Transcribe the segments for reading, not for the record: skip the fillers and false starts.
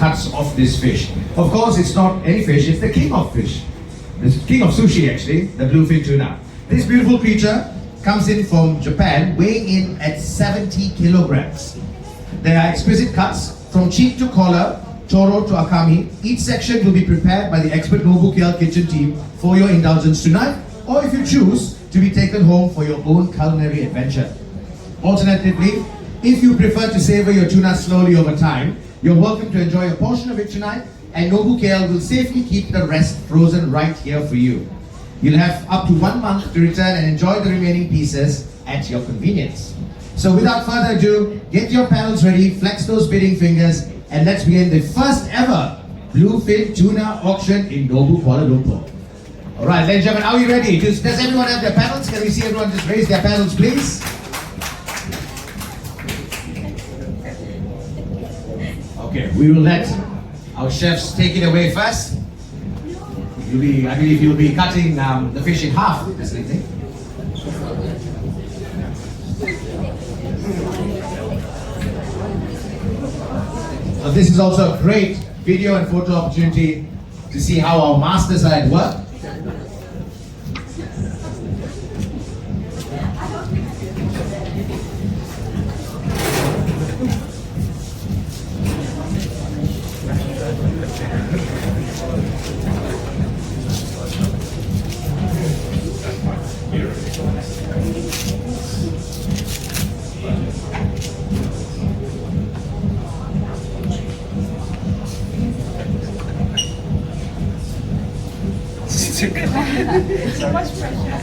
cuts of this fish. Of course, it's not any fish, it's the king of fish. The king of sushi actually, the bluefin tuna. This beautiful creature comes in from Japan, weighing in at 70 kilograms. There are exquisite cuts from cheek to collar, toro to akami. Each section will be prepared by the expert Nobu Kuala Lumpur kitchen team for your indulgence tonight, or if you choose, to be taken home for your own culinary adventure. Alternatively, if you prefer to savor your tuna slowly over time, you're welcome to enjoy a portion of it tonight, and Nobu Kuala will safely keep the rest frozen right here for you. You'll have up to 1 month to return and enjoy the remaining pieces at your convenience. So without further ado, get your paddles ready, flex those bidding fingers, and let's begin the first ever bluefin tuna auction in Nobu Kuala Lumpur. Alright, ladies and gentlemen, are we ready? Does everyone have their paddles? Can we see everyone just raise their paddles, please? Okay, we will let our chefs take it away first. I believe you'll be cutting the fish in half this evening. This is also a great video and photo opportunity to see how our masters are at work. So much pressure.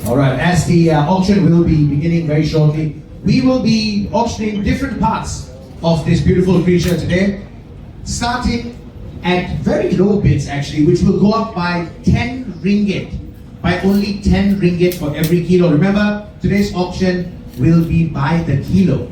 Alright, as the auction will be beginning very shortly, we will be auctioning different parts of this beautiful creature today, starting at very low bids actually, which will go up by 10 ringgit, by only 10 ringgit for every kilo. Remember, today's auction will be by the kilo.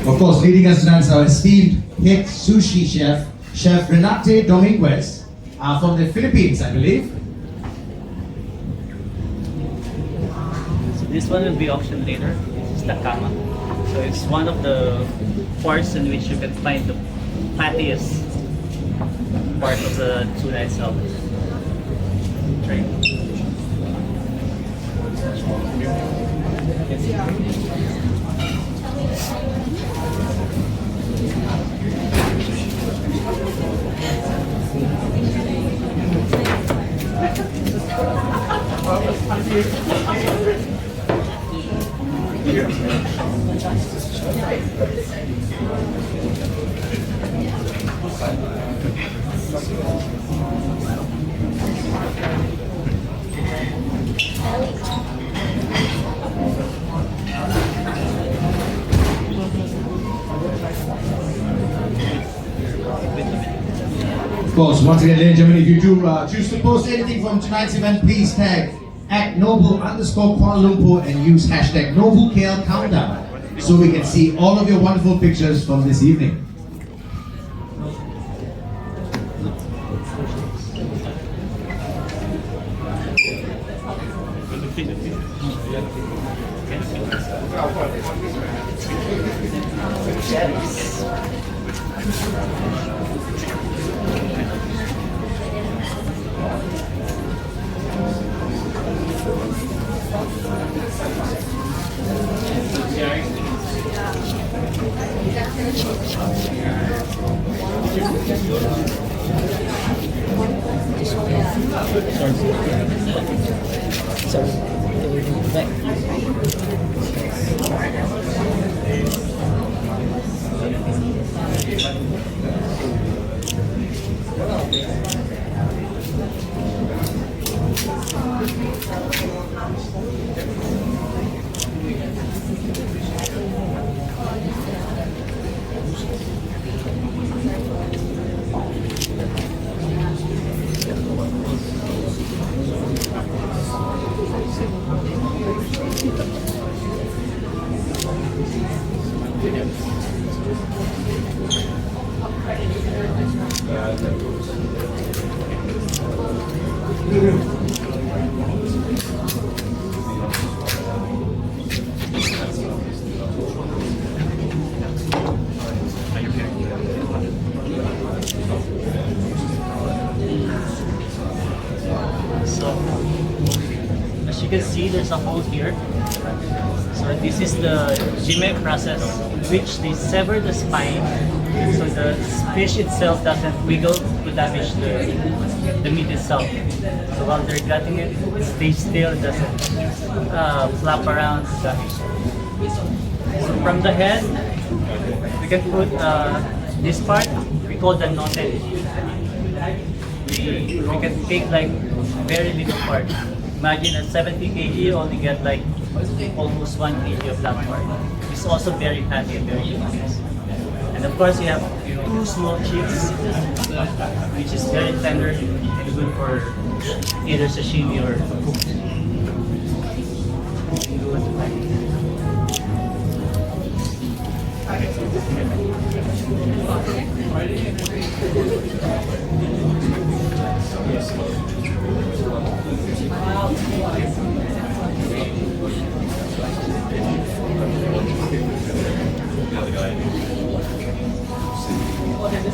Of course, leading us tonight is our esteemed head sushi chef, Chef Renate Dominguez, from the Philippines, I believe. So this one will be auctioned later. This is the kama. So it's one of the parts in which you can find the fattiest part of the tuna itself. Right. Of course, once again, ladies and gentlemen, if you do choose to post anything from tonight's event, please tag at Nobu_Kuala Lumpur and use hashtag NobuKL Countdown so we can see all of your wonderful pictures from this evening. So, as you can see, there's a hole here. So this is the jime process in which they sever the spine so the fish itself doesn't wiggle to damage the meat itself. So while they're gutting it, it stays still, doesn't flap around to damage it. So from the head, we can put this part, we call the noten. We can take like very little part. Imagine at 70 kg, you only get like almost 1 kg of that part. It's also very fatty and very delicious. And of course, you have 2 small chips, which is very tender and good for either sashimi or cooked.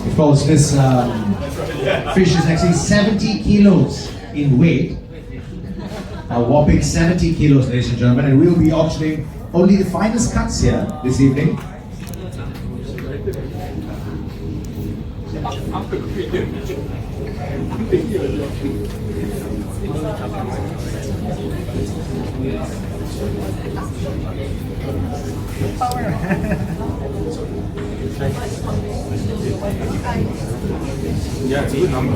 Of course, this fish is actually 70 kilos in weight. A whopping 70 kilos, ladies and gentlemen, and we'll be auctioning only the finest cuts here this evening. Yeah, it's a good number.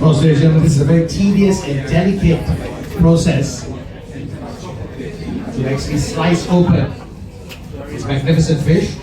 Well, ladies and gentlemen, this is a very tedious and delicate process to actually slice open this magnificent fish.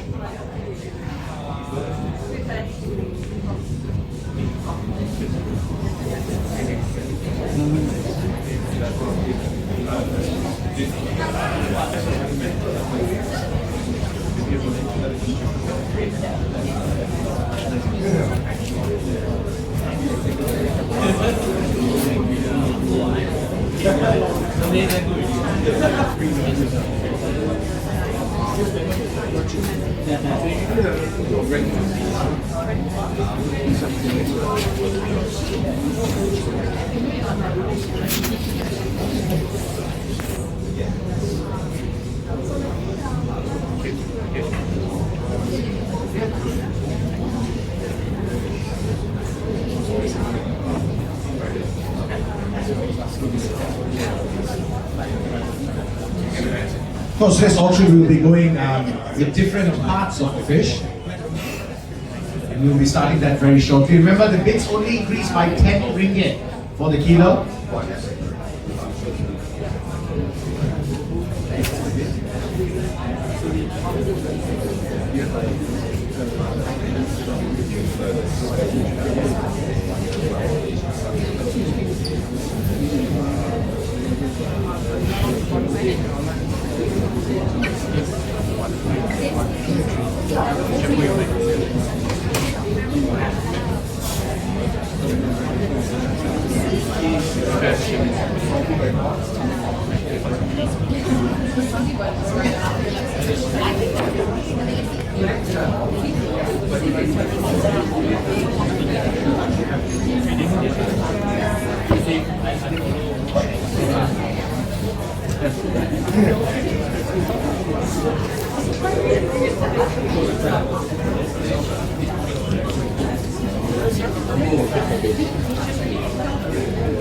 Of course, this also we will be going with different parts of the fish. And we will be starting that very shortly. Remember, the bids only increase by 10 ringgit for the kilo.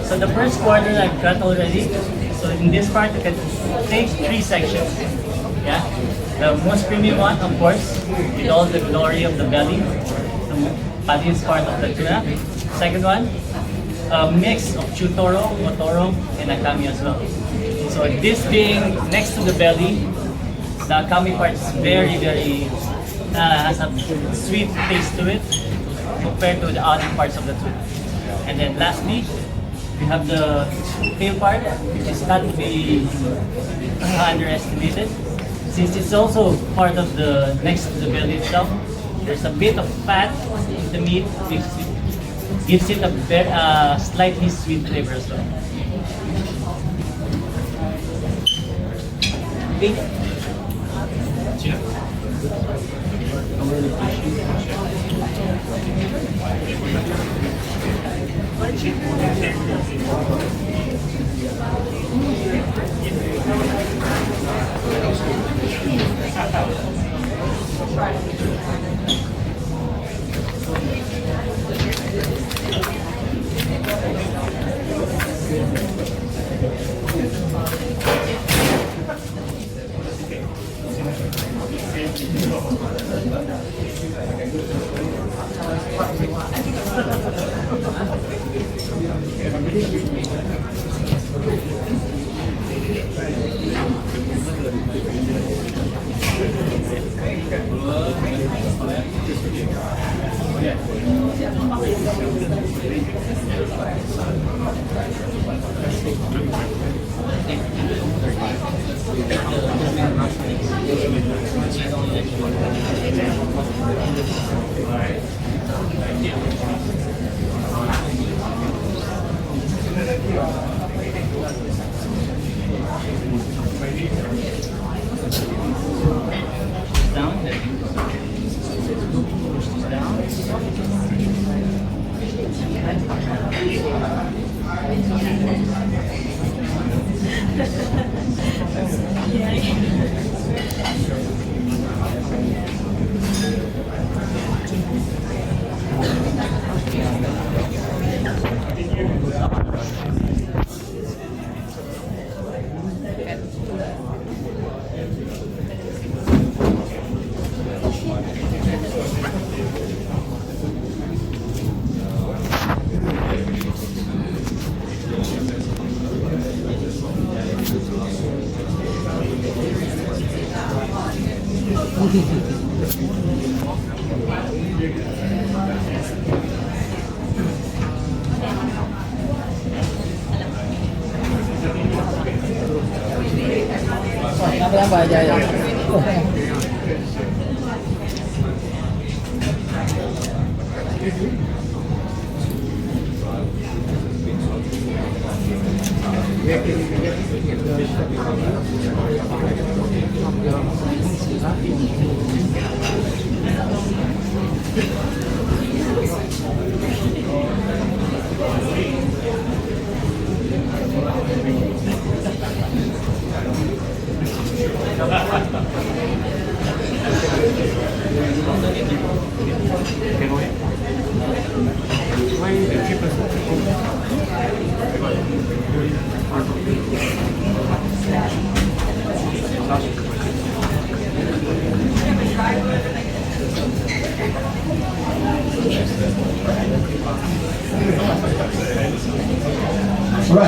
So the first quarter I've cut already. So in this part, you can take 3 sections. Yeah, the most premium one, of course, with all the glory of the belly, the fattiest part of the tuna. Second one, a mix of chutoro, motoro, and akami as well. So this being next to the belly, the akami part is very, has a sweet taste to it compared to the other parts of the tuna. And then lastly, we have the tail part, which is not to be underestimated. Since it's also part of the next to the belly itself, there's a bit of fat in the meat, which gives it a slightly sweet flavor as well. Okay. Alright,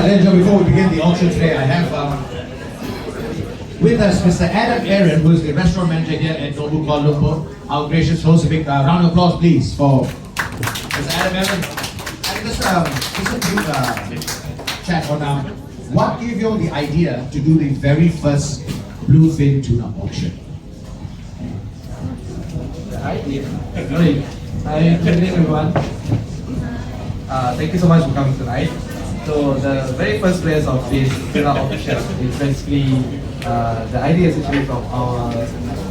ladies and gentlemen, before we begin the auction today, I have with us Mr. Adam Aaron, who is the restaurant manager here at Nobu Kuala Lumpur. Our gracious host, a big round of applause, please, for Mr. Adam Aaron. And just a brief chat on what gave you the idea to do the very first Bluefin tuna auction? Great. Hi, good evening everyone. Thank you so much for coming tonight. So the very first place of this tuna auction is basically the idea is actually from our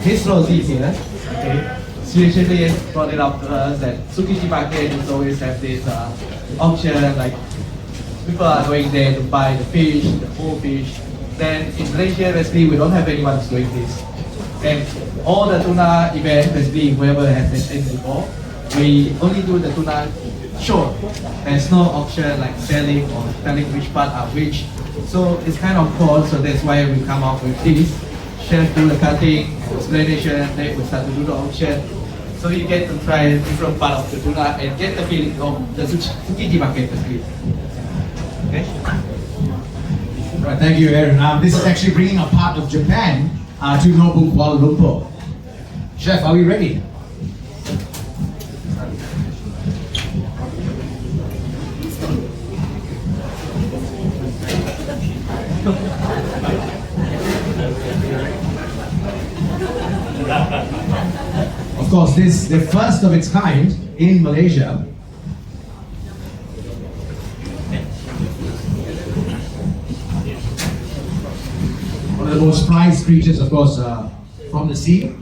Hisrozi here. Okay. She actually brought it up to us that Tsukiji market is always have this auction, like people are going there to buy the fish, the whole fish. Then in Malaysia, basically we don't have anyone who's doing this. And all the tuna event, basically whoever has attended before, we only do the tuna show. There's no auction like selling or telling which part are which. So it's kind of cool, so that's why we come up with this. Chef do the cutting, explanation, then we start to do the auction. So you get to try different part of the tuna and get the feeling of the Tsukiji market basically. Okay? Right, thank you, Aaron. This is actually bringing a part of Japan to Nobu Kuala Lumpur. Chef, are we ready? Of course, this is the first of its kind in Malaysia. One of the most prized creatures, of course, from the sea.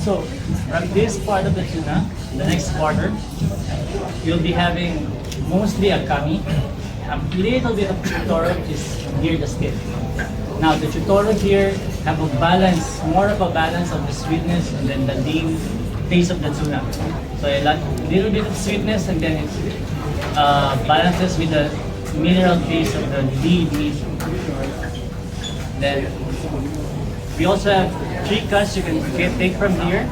So, from this part of the tuna, the next quarter, you'll be having mostly harakami, a little bit of chutoro, which is near the skin. Now, the chutoro here have a balance, more of a balance of the sweetness and then the lean taste of the tuna. So, a little bit of sweetness and then it balances with the mineral taste of the lean meat. Then, we also have 3 cuts you can take from here.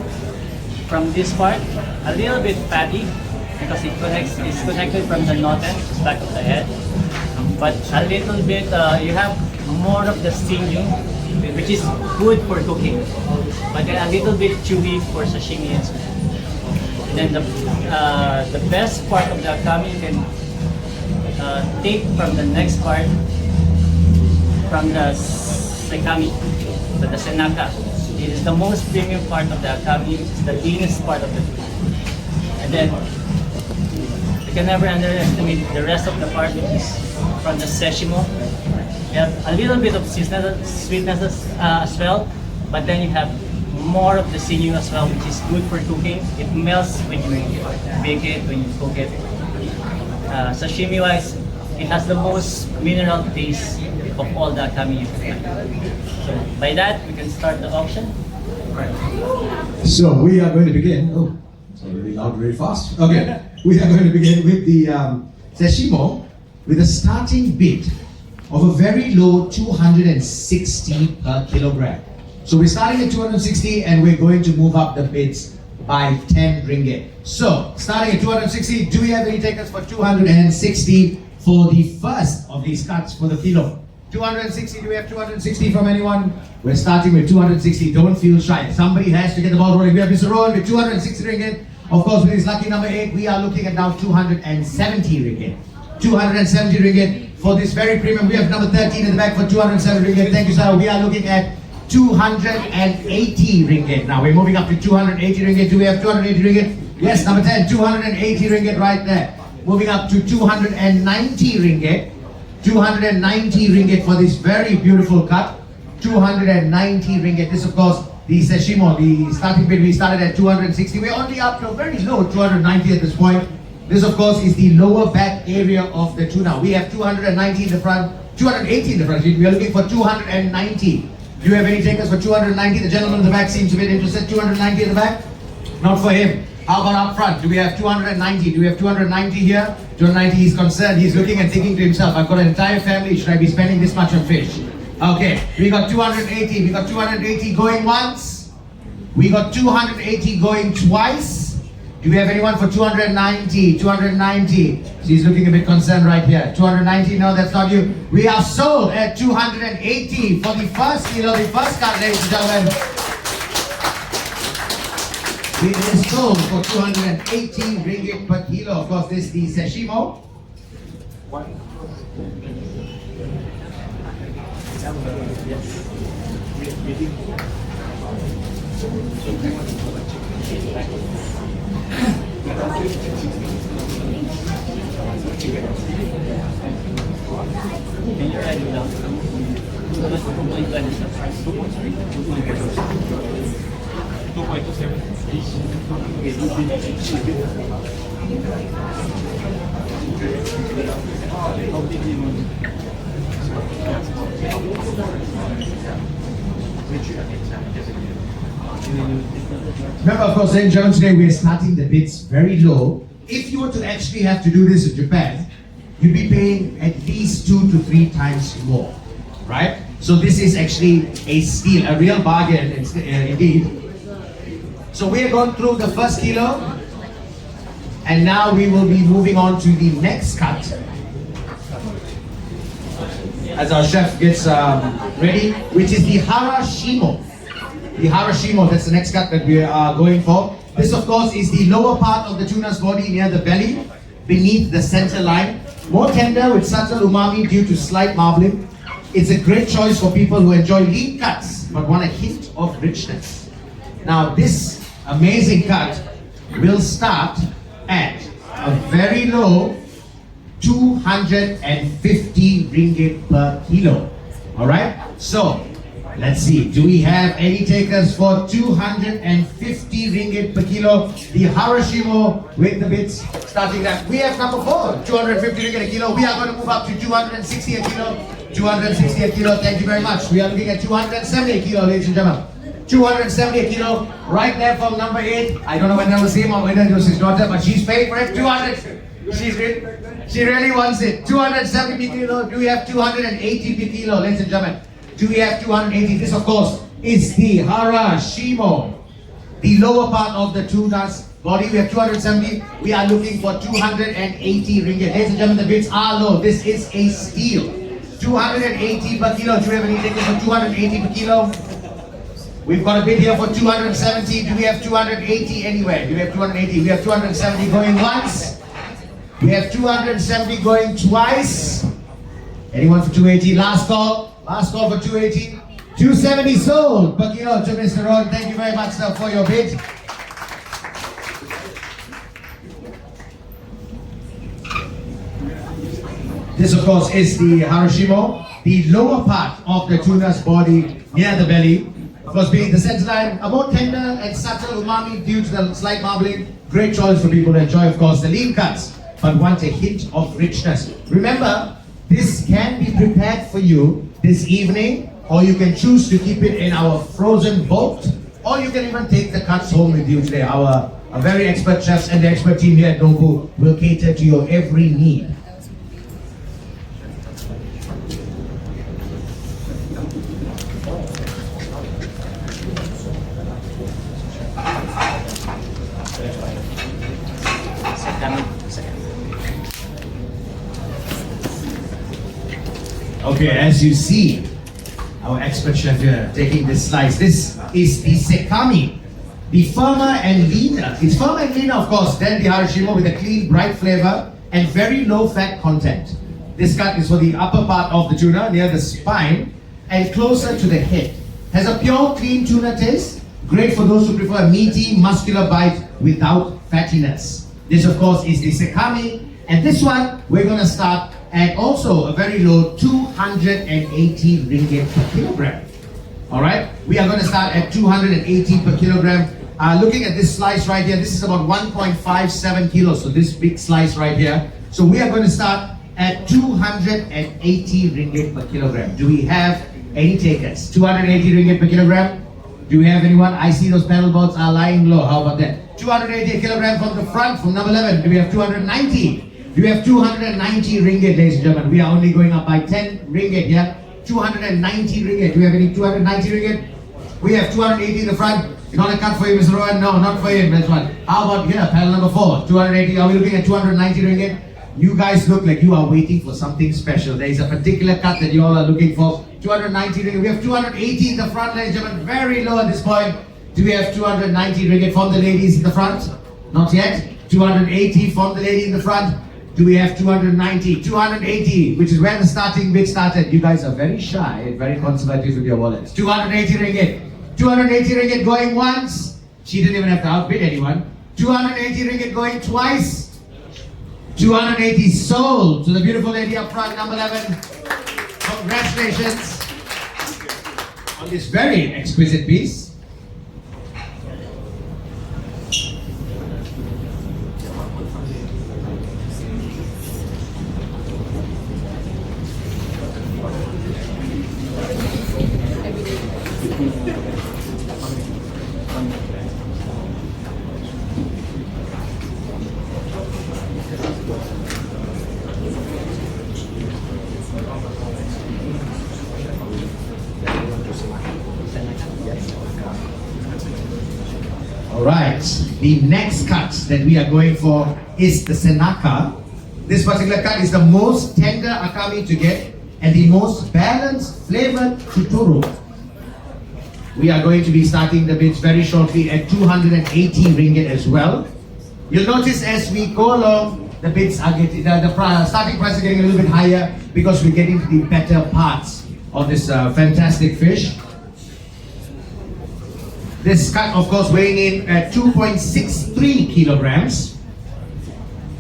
From this part, a little bit fatty because it's connected from the noten, just back of the head. But a little bit, you have more of the sinew, which is good for cooking. But then a little bit chewy for sashimi as well. And then the best part of the harakami you can take from the next part, from the sakami, the senaka. It is the most premium part of the harakami, it's the leanest part of the food. And then, you can never underestimate the rest of the part, which is from the sashimo. You have a little bit of sweetness as well, but then you have more of the sinew as well, which is good for cooking. It melts when you bake it, when you cook it. Sashimi wise, it has the most mineral taste of all the harakami you can find. So by that, we can start the auction. So we are going to begin. Oh, it's already loud, very fast. Okay, we are going to begin with the sashimo with a starting bid of a very low 260 per kilogram. So we're starting at 260 and we're going to move up the bids by 10 ringgit. So starting at 260, do we have any takers for 260 for the first of these cuts for the kilo? 260, do we have 260 from anyone? We're starting with 260, don't feel shy. Somebody has to get the ball rolling. We have Mr. Rowan with 260 ringgit. Of course, with his lucky number 8, we are looking at now 270 ringgit. 270 ringgit for this very premium. We have number 13 in the back for 270 ringgit. Thank you, sir. We are looking at 280 ringgit. Now we're moving up to 280 ringgit. Do we have 280 ringgit? Yes, number 10, 280 ringgit right there. Moving up to 290 ringgit. 290 ringgit for this very beautiful cut. 290 ringgit. This, of course, the sashimo, the starting bid, we started at 260. We're only up to a very low 290 at this point. This, of course, is the lower back area of the tuna. We have 290 in the front, 280 in the front. We are looking for 290. Do you have any takers for 290? The gentleman in the back seems a bit interested. 290 in the back? Not for him. How about up front? Do we have 290? Do we have 290 here? 290, he's concerned. He's looking and thinking to himself, I've got an entire family. Should I be spending this much on fish? Okay, we got 280. We got 280 going once. We got 280 going twice. Do we have anyone for 290? 290. She's looking a bit concerned right here. 290, no, that's not you. We are sold at 280 for the first kilo, the first cut, ladies and gentlemen. It is sold for 280 ringgit per kilo. Of course, this is the sashimo. Can you write it down? 2.27. Remember, of course, ladies and gentlemen, today we are starting the bids very low. If you were to actually have to do this in Japan, you'd be paying at least 2 to 3 times more, right? So this is actually a steal, a real bargain indeed. So we have gone through the first kilo, and now we will be moving on to the next cut. As our chef gets ready, which is the harashimo. The harashimo, that's the next cut that we are going for. This, of course, is the lower part of the tuna's body near the belly, beneath the center line. More tender with subtle umami due to slight marbling. It's a great choice for people who enjoy lean cuts but want a hint of richness. Now, this amazing cut will start at a very low 250 ringgit per kilo. Alright? So, let's see. Do we have any takers for 250 ringgit per kilo? The harashimo with the bits starting that. We have number 4, 250 ringgit a kilo. We are going to move up to 260 a kilo. 260 a kilo. Thank you very much. We are looking at 270 a kilo, ladies and gentlemen. 270 a kilo. Right there from number 8. I don't know whether it was him or whether it was his daughter, but she's paying for it. 200. She really wants it. 270 per kilo. Do we have 280 per kilo, ladies and gentlemen? Do we have 280? This, of course, is the harashimo. The lower part of the tuna's body. We have 270. We are looking for 280 ringgit. Ladies and gentlemen, the bids are low. This is a steal. 280 per kilo. Do we have any tickets for 280 per kilo? We've got a bid here for 270. Do we have 280 anywhere? Do we have 280? We have 270 going once. We have 270 going twice. Anyone for 280? Last call. Last call for 280. 270 sold per kilo to Mr. Ron. Thank you very much, sir, for your bid. This, of course, is the harashimo, the lower part of the tuna's body near the belly. Of course, being the center line, a more tender and subtle umami due to the slight marbling. Great choice for people to enjoy, of course, the lean cuts. but want a hint of richness. Remember, this can be prepared for you this evening, or you can choose to keep it in our frozen boat, or you can even take the cuts home with you today. Our very expert chefs and the expert team here at Nobu will cater to your every need. Okay, as you see, our expert chef here taking this slice. This is the sakami, the firmer and leaner. It's firmer and leaner, of course, than the harashimo, with a clean, bright flavor and very low fat content. This cut is for the upper part of the tuna, near the spine and closer to the head. Has a pure, clean tuna taste. Great for those who prefer a meaty, muscular bite without fattiness. This, of course, is the sakami, and this one we're going to start at also a very low 280 ringgit per kilogram. All right, we are going to start at 280 per kilogram. Looking at this slice right here, this is about 1.57 kilos. So this big slice right here. So we are going to start at 280 ringgit per kilogram. Do we have any takers? 280 ringgit per kilogram. Do we have anyone? I see those paddle boats are lying low. How about that? 280 kilogram from the front, from number 11. Do we have 290? Do we have 290 ringgit, ladies and gentlemen? We are only going up by 10 ringgit here. 290 ringgit. Do we have any 290 ringgit? We have 280 in the front. Not a cut for you, Mr. Rowan. No, not for you. This one. How about here, paddle number 4? 280. Are we looking at 290 ringgit? You guys look like you are waiting for something special. There is a particular cut that you all are looking for. 290 ringgit. We have 280 in the front, ladies and gentlemen. Very low at this point. Do we have 290 ringgit from the ladies in the front? Not yet. 280 from the lady in the front. Do we have 290? 280, which is where the starting bid started. You guys are very shy and very conservative with your wallets. 280 ringgit. 280 ringgit going once. She didn't even have to outbid anyone. 280 ringgit going twice. 280 sold to the beautiful lady up front, number 11. Congratulations on this very exquisite piece. Alright, the next cut that we are going for is the sanaka. This particular cut is the most tender akami to get and the most balanced flavored tuturu. We are going to be starting the bids very shortly at 280 ringgit as well. You'll notice as we go along, the bids are getting, the starting price is getting a little bit higher because we're getting to the better parts of this fantastic fish. This cut, of course, weighing in at 2.63 kilograms.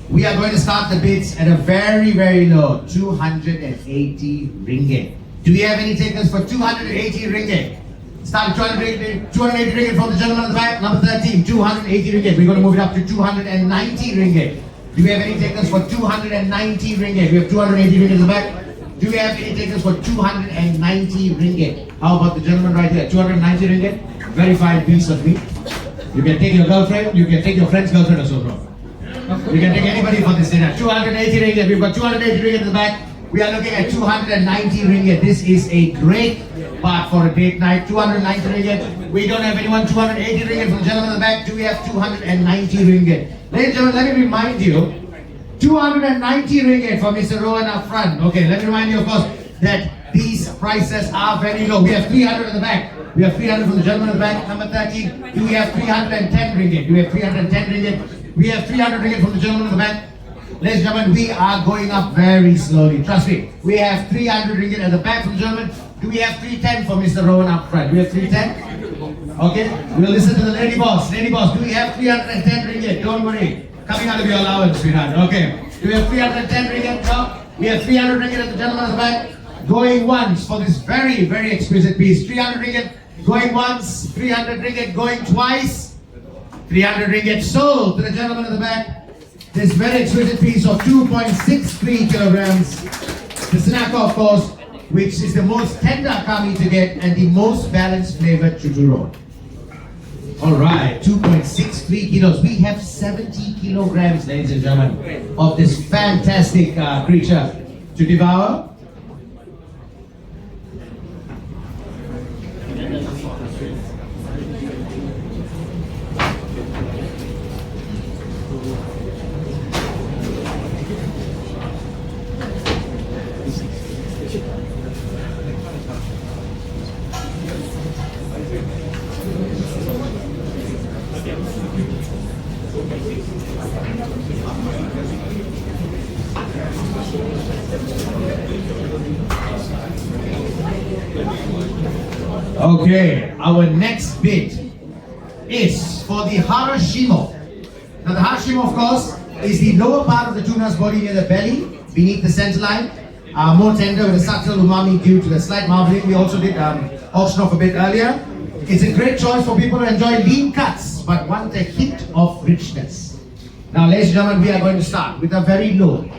We are going to start the bids at a very, very low 280 ringgit. Do we have any takers for 280 ringgit? Start 280 ringgit from the gentleman at the back, number 13, 280 ringgit. We're going to move it up to 290 ringgit. Do we have any takers for 290 ringgit? We have 280 ringgit in the back. Do we have any takers for 290 ringgit? How about the gentleman right here? 290 ringgit? Very fine piece of meat. You can take your girlfriend, you can take your friend's girlfriend or so, bro. You can take anybody for this dinner. 280 ringgit. We've got 280 ringgit in the back. We are looking at 290 ringgit. This is a great part for a date night. 290 ringgit. We don't have anyone. 280 ringgit from the gentleman in the back. Do we have 290 ringgit? Ladies and gentlemen, let me remind you, 290 ringgit for Mr. Rowan up front. Okay, let me remind you, of course, that these prices are very low. We have 300 in the back. We have 300 from the gentleman in the back, number 13. Do we have 310 ringgit? Do we have 310 ringgit? We have 300 ringgit from the gentleman in the back. Ladies and gentlemen, we are going up very slowly. Trust me. We have 300 ringgit at the back from the gentleman. Do we have 310 for Mr. Rowan up front? Do we have 310? Okay, we'll listen to the lady boss. Lady boss, do we have 310 ringgit? Don't worry. Coming out of your allowance, sweetheart. Okay. Do we have 310 ringgit? No. We have 300 ringgit at the gentleman at the back. Going once for this very, very exquisite piece. 300 ringgit going once. 300 ringgit going twice. 300 ringgit sold to the gentleman in the back. this very exquisite piece of 2.63 kilograms. The Sanaka, of course, which is the most tender harakami to get and the most balanced flavored chuturo. Alright, 2.63 kilos. We have 70 kilograms, ladies and gentlemen, of this fantastic creature to devour. Okay, our next bit is for the harashimo. Now the harashimo, of course, is the lower part of the tuna's body near the belly, beneath the center line. More tender with a subtle umami due to the slight marbling. We also did auction off a bit earlier. It's a great choice for people who enjoy lean cuts but want a hint of richness. Now, ladies and gentlemen, we are going to start with a very low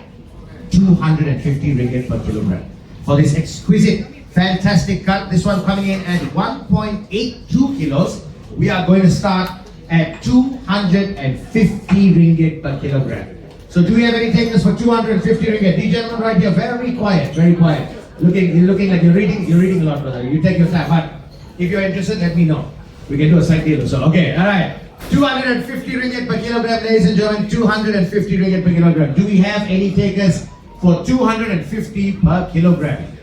250 ringgit per kilogram for this exquisite, fantastic cut. This one coming in at 1.82 kilos. We are going to start at 250 ringgit per kilogram. So do we have any takers for 250 ringgit? These gentlemen right here, very quiet, very quiet. You're looking like you're reading a lot, brother. You take your time, but if you're interested, let me know. We can do a side deal. So, okay, all right. 250 ringgit per kilogram, ladies and gentlemen. 250 ringgit per kilogram. Do we have any takers for 250 per kilogram?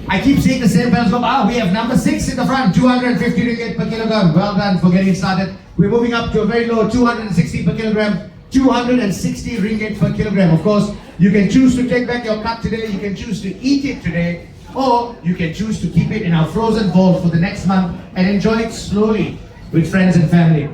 I keep seeing the same panels go. We have number 6 in the front, 250 ringgit per kilogram. Well done for getting started. We're moving up to a very low 260 per kilogram, 260 ringgit per kilogram. Of course, you can choose to take back your cut today, you can choose to eat it today, or you can choose to keep it in our frozen vault for the next month and enjoy it slowly with friends and family.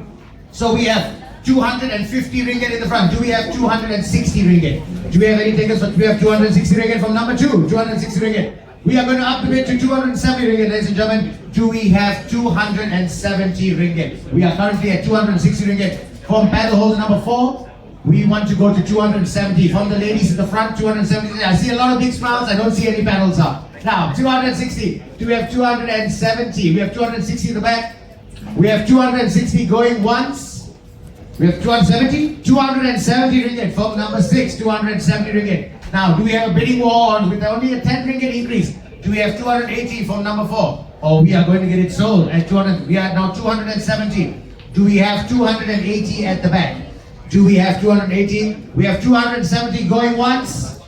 So we have 250 ringgit in the front. Do we have 260 ringgit? Do we have any takers? We have 260 ringgit from number 2, 260 ringgit. We are going to up the bid to 270 ringgit, ladies and gentlemen. Do we have 270 ringgit? We are currently at 260 ringgit. From paddle holder number 4, we want to go to 270. From the ladies in the front, 270. I see a lot of big smiles. I don't see any paddles up. Now, 260. Do we have 270? We have 260 in the back. We have 260 going once. We have 270. 270 ringgit from number 6. 270 ringgit. Now, do we have a bidding war on with only a 10 ringgit increase? Do we have 280 from number 4? Or we are going to get it sold at 200. We are now 270. Do we have 280 at the back? Do we have 280? We have 270 going once.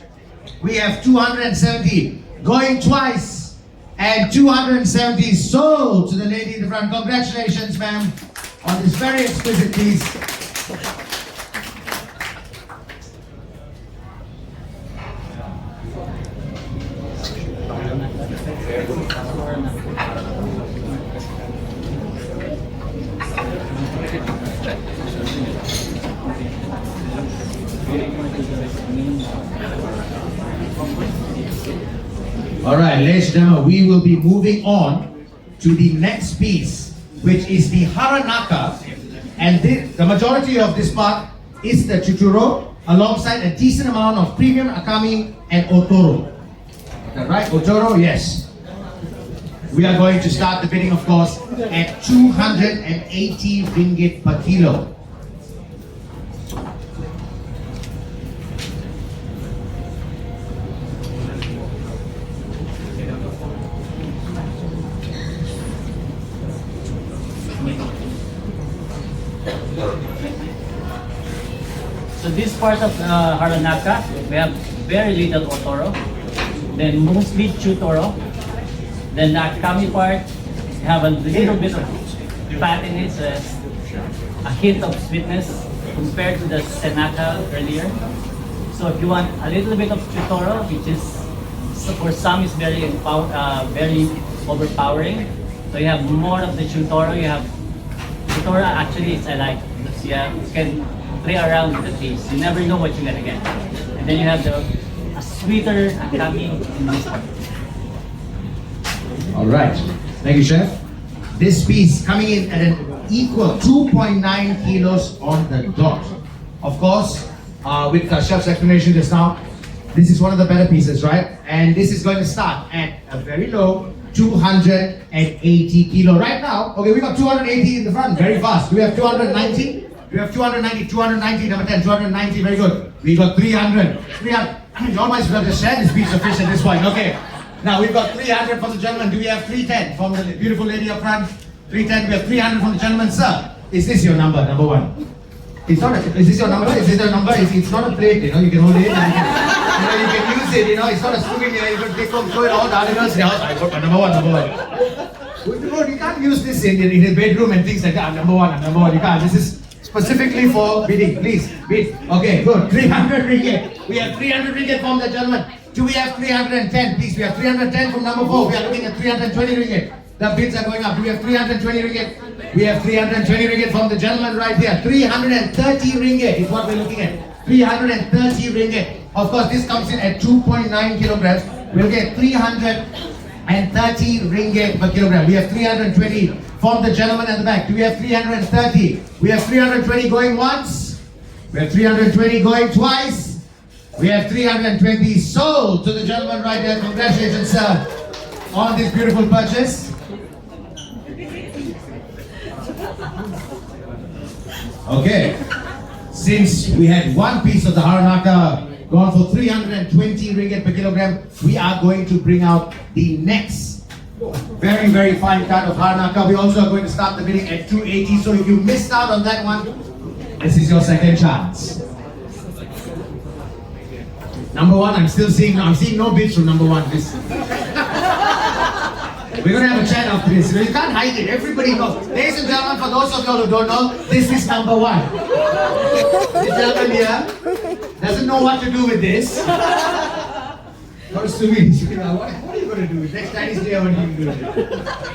We have 270 going twice. And 270 sold to the lady in the front. Congratulations, ma'am, on this very exquisite piece. All right, ladies and gentlemen, we will be moving on to the next piece, which is the haranaka. And the majority of this part is the chuturo, alongside a decent amount of premium harakami and otoro. Is that right? Otoro, yes. We are going to start the bidding, of course, at 280 ringgit per kilo. So this part of haranaka, we have very little otoro, then mostly chutoro. Then the harakami part, we have a little bit of fat in it, so a hint of sweetness compared to the senaka earlier. So if you want a little bit of chutoro, which is for some is very overpowering. So you have more of the chutoro. You have chutoro actually it's like you can play around with the taste. You never know what you're gonna get. And then you have a sweeter harakami in this part. All right, thank you, chef. This piece coming in at an equal 2.9 kilos on the dot. Of course, with chef's explanation just now. This is one of the better pieces, right? And this is going to start at a very low 280 kilo. Right now, okay, we got 280 in the front, very fast. Do we have 290? We have 290, 290, number 10, 290, very good. We got 300. 300. You almost got to share this piece of fish at this point, okay. Now we've got 300 from the gentleman. Do we have 310 from the beautiful lady up front? 310, we have 300 from the gentleman. Sir, is this your number one? It's not is this your number? Is this your number? It's not a plate, you can hold it and you can use it, it's not a spoon, you can take home, throw it all down, I got my number one. You can't use this in a bedroom and things like that. Number one. You can't. This is specifically for bidding. Please, bid. Okay, good. 300 ringgit. We have 300 ringgit from the gentleman. Do we have 310? Please, we have 310 from number 4. We are looking at 320 ringgit. The bids are going up. Do we have 320 ringgit? We have 320 ringgit from the gentleman right here. 330 ringgit is what we're looking at. 330 ringgit. Of course, this comes in at 2.9 kilograms. We'll get 330 ringgit per kilogram. We have 320 from the gentleman at the back. Do we have 330? We have 320 going once. We have 320 going twice. We have 320 sold to the gentleman right there. Congratulations, sir, on this beautiful purchase. Okay, since we had one piece of the haranaka gone for 320 ringgit per kilogram, we are going to bring out the next very, very fine cut of haranaka. We also are going to start the bidding at 280. So if you missed out on that one, this is your second chance. Number one, I'm seeing no bids from number one. We're going to have a chat after this. You can't hide it. Everybody knows. Ladies and gentlemen, for those of you who don't know, this is number one. This gentleman here doesn't know what to do with this. Goes to me. What are you going to do with next Chinese New Year? What are you going to do?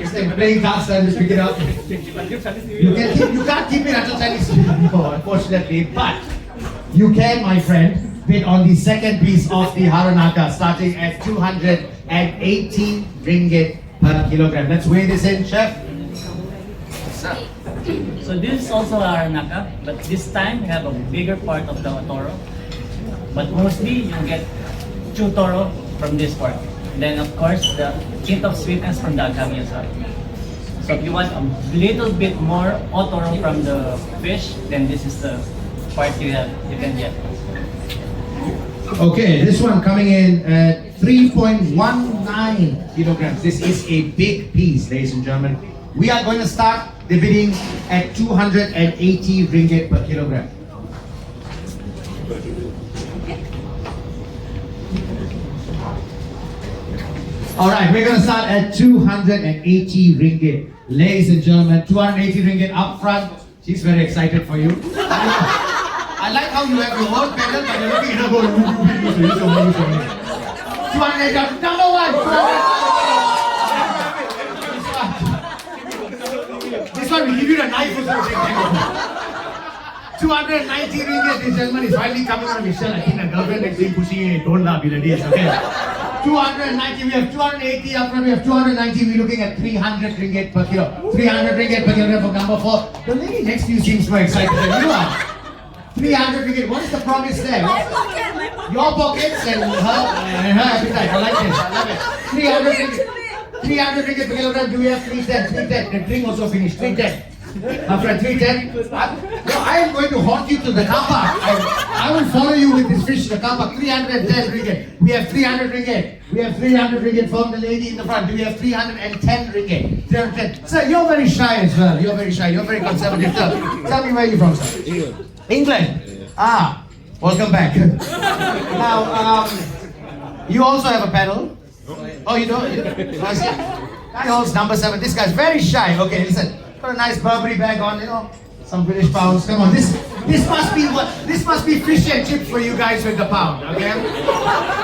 It's like playing cards and just pick it up. You can't keep it until Chinese New Year, no, unfortunately. But you can, my friend, bid on the second piece of the haranaka, starting at 280 ringgit per kilogram. Let's weigh this in, chef. So this is also haranaka, but this time we have a bigger part of the toro. But mostly you get toro from this part. Then of course the hint of sweetness from the harakami as well. So if you want a little bit more otoro from the fish, then this is the part you can get. Okay, this one coming in at 3.19 kilograms. This is a big piece, ladies and gentlemen. We are going to start the bidding at 280 ringgit per kilogram. Alright, we're going to start at 280 ringgit. Ladies and gentlemen, 280 ringgit up front. She's very excited for you. I like how you have your own pedal, but you're looking at her going, 280, number one! This one, we give you the knife or something. 290 ringgit, this gentleman is finally coming on Michelle. I think the girlfriend is saying pushing it, don't laugh, it is, okay? 290, we have 280 up front, we have 290, we're looking at 300 ringgit per kilo. 300 ringgit per kilogram for number 4. The lady next to you seems more excited than you are. 300 ringgit, what is the promise there? My pocket. Your pockets and her appetite, I like this, I love it. 300 ringgit. 300 ringgit per kilogram, do we have 310? The drink also finished, 310. After 310, I am going to haunt you to the car park. I will follow you with this fish to the car park. 310 ringgit. We have 300 ringgit. We have 300 ringgit from the lady in the front. Do we have 310 ringgit? 310. Sir, you're very shy as well. You're very shy. You're very conservative. Sir, tell me where you're from, sir. England. Ah, welcome back. Now, you also have a pedal. Oh, you don't? Guy holds number 7. This guy's very shy. Okay, listen. Got a nice Burberry bag on, some British pounds. Come on, this must be fish and chips for you guys with the pound, okay?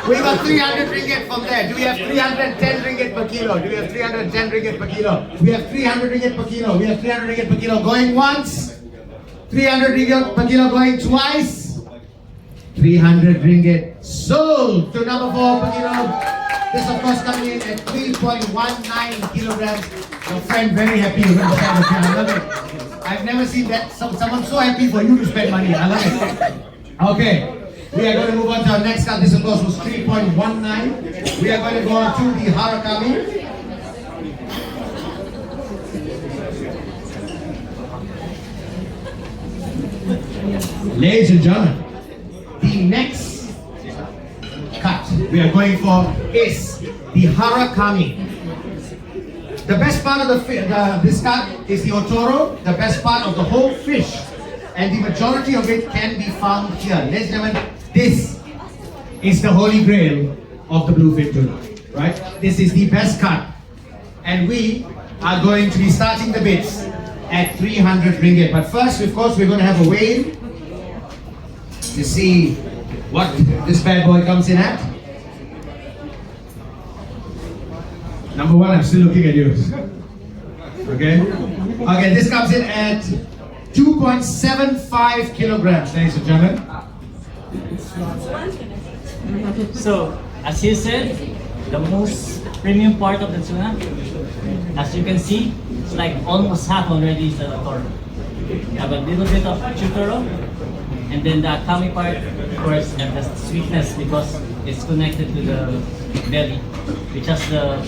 We got 300 ringgit from there. Do we have 310 ringgit per kilo? Do we have 310 ringgit per kilo? We have 300 ringgit per kilo. We have 300 ringgit per kilo going once. 300 ringgit per kilo going twice. 300 ringgit sold to number 4 per kilo. This of course coming in at 3.19 kilograms. Your friend very happy with the spend. I love it. I've never seen that someone so happy for you to spend money. I love it. Okay, we are going to move on to our next cut. This of course was 3.19. We are going to go to the harakami. Ladies and gentlemen, the next cut we are going for is the harakami. The best part of this cut is the otoro, the best part of the whole fish, and the majority of it can be found here. Ladies and gentlemen, this is the holy grail of the bluefin tuna, right? This is the best cut, and we are going to be starting the bits at 300 ringgit. But first, of course, we're going to have a weigh to see what this bad boy comes in at. Number one, I'm still looking at you. Okay? Okay, this comes in at 2.75 kilograms, ladies and gentlemen. So, as you said, the most premium part of the tuna, as you can see, it's like almost half already is the otoro. You have a little bit of chutoro, and then the kami part, of course, and the sweetness because it's connected to the belly, which has the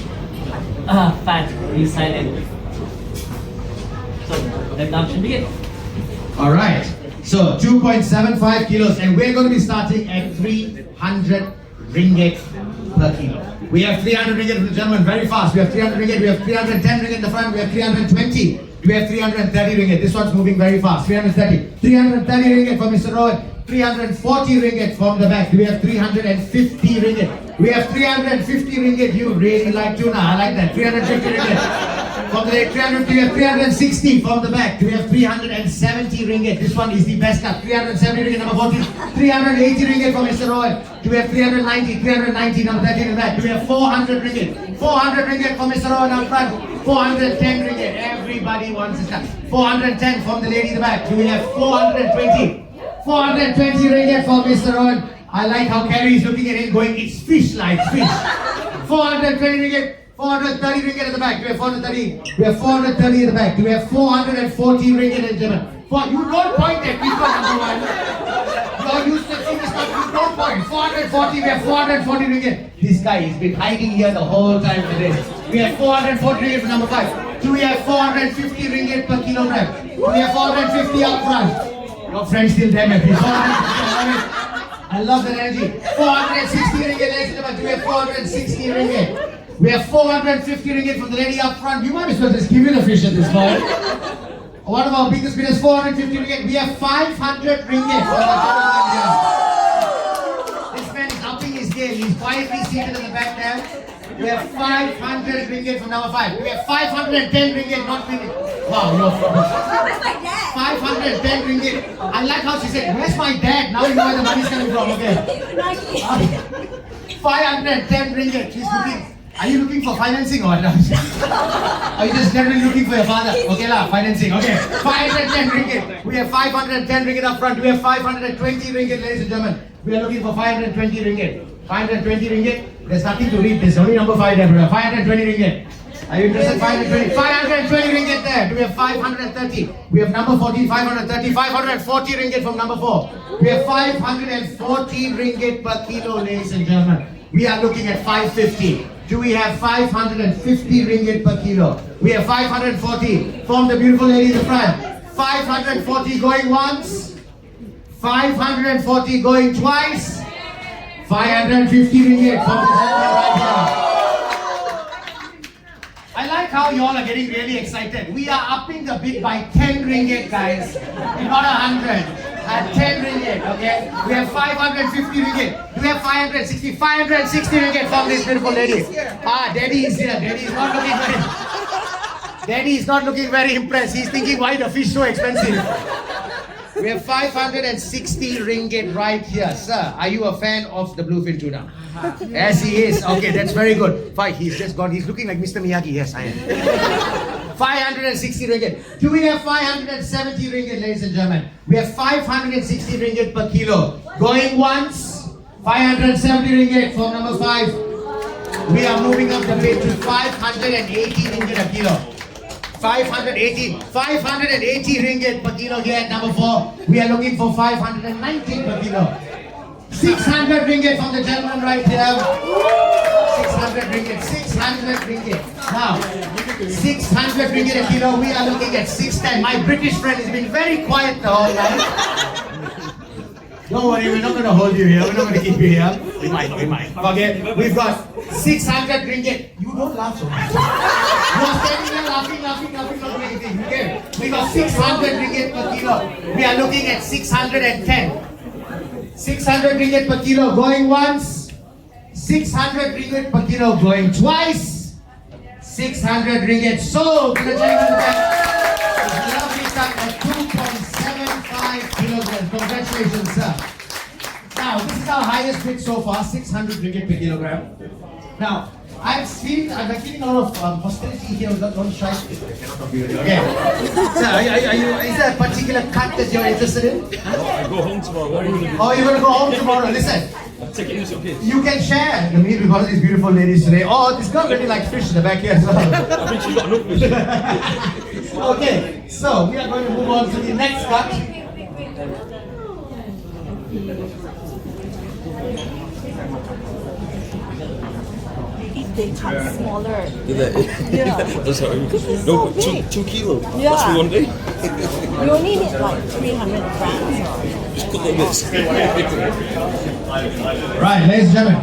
fat inside it. So that should be it. All right. So 2.75 kilos, and we're going to be starting at 300 ringgit per kilo. We have 300 ringgit for the gentleman, very fast. We have 300 ringgit, we have 310 ringgit in the front, we have 320. We have 330 ringgit. This one's moving very fast. 330. 330 ringgit for Mr. Rohit. 340 ringgit from the back. We have 350 ringgit. We have 350 ringgit. You really like tuna. I like that. 350 ringgit. From the 350, we have 360 from the back. We have 370 ringgit. This one is the best cut. 370 ringgit, number 14. 380 ringgit for Mr. Rohit. We have 390, number 13 in the back. We have 400 ringgit. 400 ringgit for Mr. Rohit up front. 410 ringgit. Everybody wants this cut. 410 from the lady in the back. We have 420. 420 ringgit for Mr. Rohit. I like how Carrie is looking at him going, it's fish like fish. 420 ringgit. 430 ringgit at the back. We have 430. We have 430 at the back. We have 440 ringgit in German. You don't point at people, number one. You're used to seeing this stuff. You don't point. 440. We have 440 ringgit. This guy has been hiding here the whole time today. We have 440 ringgit for number 5. Do we have 450 ringgit per kilogram? Do we have 450 up front? Your friends still damn happy. 450. I love that energy. 460 ringgit. Ladies and gentlemen, do we have 460 ringgit? We have 450 ringgit from the lady up front. You might as well just give me the fish at this point. One of our biggest bidders, 450 ringgit. We have 500 ringgit. This man is upping his game. He's quietly seated in the back there. We have 500 ringgit from number 5. We have 510 ringgit, not ringgit. Wow, you're Where's my dad? 510 ringgit. I like how she said, where's my dad? Now you know where the money's coming from, okay? 510 ringgit. She's looking. Are you looking for financing or not? Are you just generally looking for your father? Okay lah, financing. Okay. 510 ringgit. We have 510 ringgit up front. We have 520 ringgit, ladies and gentlemen. We are looking for 520 ringgit. 520 ringgit. There's nothing to read. There's only number 5 there, brother. 520 ringgit. Are you interested? 520. 520 ringgit there. Do we have 530? We have number 14, 530. 540 ringgit from number 4. We have 540 ringgit per kilo, ladies and gentlemen. We are looking at 550. Do we have 550 ringgit per kilo? We have 540 from the beautiful lady in the front. 540 going once. 540 going twice. 550 ringgit from the gentleman right here. I like how you all are getting really excited. We are upping the bid by 10 ringgit, guys. Not 100. At 10 ringgit, okay? We have 550 ringgit. We have 560 ringgit from this beautiful lady. Daddy is here. Daddy is not looking very impressed. He's thinking, why the fish so expensive? We have 560 ringgit right here. Sir, are you a fan of the bluefin tuna? Yes, he is. Okay, that's very good. Fine, he's just gone. He's looking like Mr. Miyagi. Yes, I am. 560 ringgit. Do we have 570 ringgit, ladies and gentlemen? We have 560 ringgit per kilo. Going once. 570 ringgit from number 5. We are moving up the bid to 580 ringgit a kilo. 580 ringgit per kilo here at number 4. We are looking for 590 per kilo. 600 ringgit from the gentleman right here. 600 ringgit. 600 ringgit. Now, 600 ringgit a kilo. We are looking at 610. My British friend has been very quiet the whole night. Don't worry, we're not going to hold you here. We're not going to keep you here. We might. Okay, we've got 600 ringgit. You don't laugh so much. You're standing there laughing, not doing anything. Okay, we got 600 ringgit per kilo. We are looking at 610. 600 ringgit per kilo going once. 600 ringgit per kilo going twice. 600 ringgit sold to the gentleman back. Lovely stuff at 2.75 kilograms. Congratulations, sir. Now, this is our highest bid so far, 600 ringgit per kilogram. Now, I'm feeling a lot of hostility here. Don't shy. Okay. Sir, is there a particular cut that you're interested in? I go home tomorrow. What are you going to do? Oh, you're going to go home tomorrow. Listen. Take it in your kids. You can share the meal because of these beautiful ladies today. Oh, this girl really likes fish in the back here as well. I think she's got enough fish. Okay, so we are going to move on to the next cut. If they cut smaller. Yeah. I'm sorry. No, so big. 2 kilos. Yeah. That's for one day. You only need like 300 grams. Just cut little bits. Right, ladies and gentlemen.